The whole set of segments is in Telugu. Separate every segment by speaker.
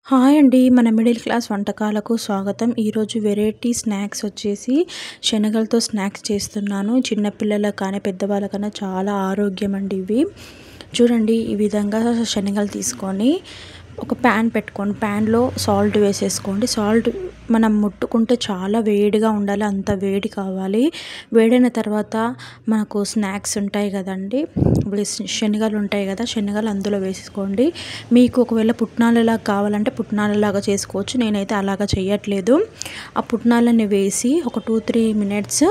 Speaker 1: హాయ్ అండి. మన మిడిల్ క్లాస్ వంటకాలకు స్వాగతం. ఈరోజు వెరైటీ స్నాక్స్ వచ్చేసి శనగలతో స్నాక్స్ చేస్తున్నాను. చిన్న పిల్లలకు కానీ పెద్దవాళ్ళకన్నా చాలా ఆరోగ్యం అండి ఇవి. చూడండి, ఈ విధంగా శనగలు తీసుకొని ఒక ప్యాన్ పెట్టుకొని ప్యాన్లో సాల్ట్ వేసేసుకోండి. సాల్ట్ మనం ముట్టుకుంటే చాలా వేడిగా ఉండాలి, అంత వేడి కావాలి. వేడైన తర్వాత మనకు స్నాక్స్ ఉంటాయి కదండి, ఇప్పుడు శనగలు ఉంటాయి కదా, శనగలు అందులో వేసుకోండి. మీకు ఒకవేళ పుట్నాలలాగా కావాలంటే పుట్నాలలాగా చేసుకోవచ్చు. నేనైతే అలాగా చేయట్లేదు. ఆ పుట్నాలని వేసి ఒక 2-3 మినిట్స్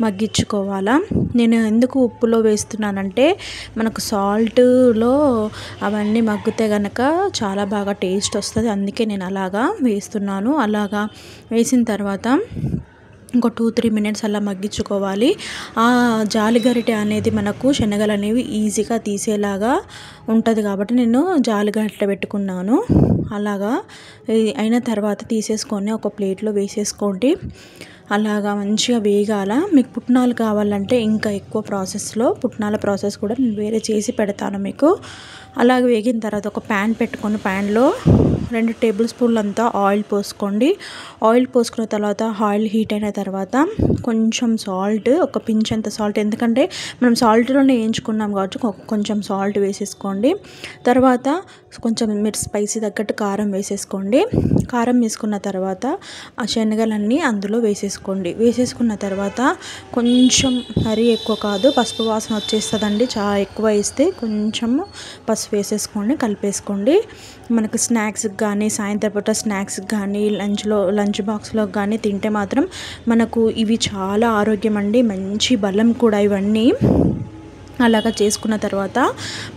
Speaker 1: మగ్గించుకోవాలా. నేను ఎందుకు ఉప్పులో వేస్తున్నానంటే మనకు సాల్ట్లో అవన్నీ మగ్గితే కనుక చాలా బాగా టేస్ట్ వస్తుంది, అందుకే నేను అలాగా వేస్తున్నాను. అలాగా వేసిన తర్వాత ఇంకో 2-3 మినిట్స్ అలా మగ్గించుకోవాలి. ఆ జాలిగరిటె అనేది మనకు శనగలు అనేవి ఈజీగా తీసేలాగా ఉంటుంది కాబట్టి నేను జాలిగరిటె పెట్టుకున్నాను. అలాగా అయిన తర్వాత తీసేసుకొని ఒక ప్లేట్లో వేసేసుకోండి. అలాగా మంచిగా వేగాల. మీకు పుట్నాలు కావాలంటే ఇంకా ఎక్కువ ప్రాసెస్లో పుట్నాల ప్రాసెస్ కూడా నేను వేరే చేసి పెడతాను మీకు. అలాగే వేగిన తర్వాత ఒక ప్యాన్ పెట్టుకొని ప్యాన్లో 2 టేబుల్ స్పూన్లు అంతా ఆయిల్ పోసుకోండి. ఆయిల్ పోసుకున్న తర్వాత ఆయిల్ హీట్ అయిన తర్వాత కొంచెం సాల్ట్, ఒక పించ్ అంత సాల్ట్, ఎందుకంటే మనం సాల్ట్లోనే వేయించుకున్నాం కాబట్టి కొంచెం సాల్ట్ వేసేసుకోండి. తర్వాత కొంచెం మీరు స్పైసీ తగ్గట్టు కారం వేసేసుకోండి. కారం వేసుకున్న తర్వాత ఆ శనగలన్నీ అందులో వేసేసుకోండి. వేసేసుకున్న తర్వాత కొంచెం మరీ ఎక్కువ కాదు, పసుపు వాసన వచ్చేస్తుందండి, చాలా ఎక్కువ వేస్తే కొంచెం పసుపు వేసేసుకోండి, కలిపేసుకోండి. మనకు స్నాక్స్కి కానీ, సాయంత్రం పూట స్నాక్స్కి కానీ, లంచ్ బాక్స్లో కానీ తింటే మాత్రం మనకు ఇవి చాలా ఆరోగ్యం అండి, మంచి బలం కూడా ఇవన్నీ. అలాగా చేసుకున్న తర్వాత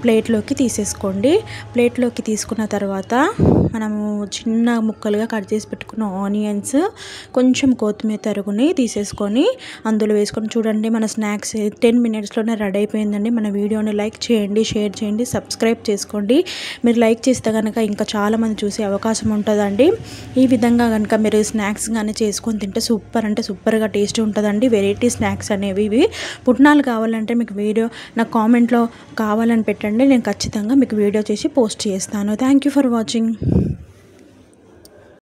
Speaker 1: ప్లేట్లోకి తీసేసుకోండి. ప్లేట్లోకి తీసుకున్న తర్వాత మనము చిన్న ముక్కలుగా కట్ చేసి పెట్టుకున్న ఆనియన్స్, కొంచెం కొత్తిమీర తరుగుని తీసేసుకొని అందులో వేసుకొని చూడండి, మన స్నాక్స్ 10 మినిట్స్లోనే రెడీ అయిపోయిందండి. మన వీడియోని లైక్ చేయండి, షేర్ చేయండి, సబ్స్క్రైబ్ చేసుకోండి. మీరు లైక్ చేస్తే కనుక ఇంకా చాలామంది చూసే అవకాశం ఉంటుందండి. ఈ విధంగా కనుక మీరు స్నాక్స్ కానీ చేసుకొని తింటే సూపర్ అంటే సూపర్గా టేస్ట్ ఉంటుందండి. వెరైటీ స్నాక్స్ అనేవి ఇవి. పుట్నాలు కావాలంటే మీకు వీడియో నాకు కామెంట్లో కావాలని పెట్టండి, నేను ఖచ్చితంగా మీకు వీడియో చేసి పోస్ట్ చేస్తాను. Thank you for watching.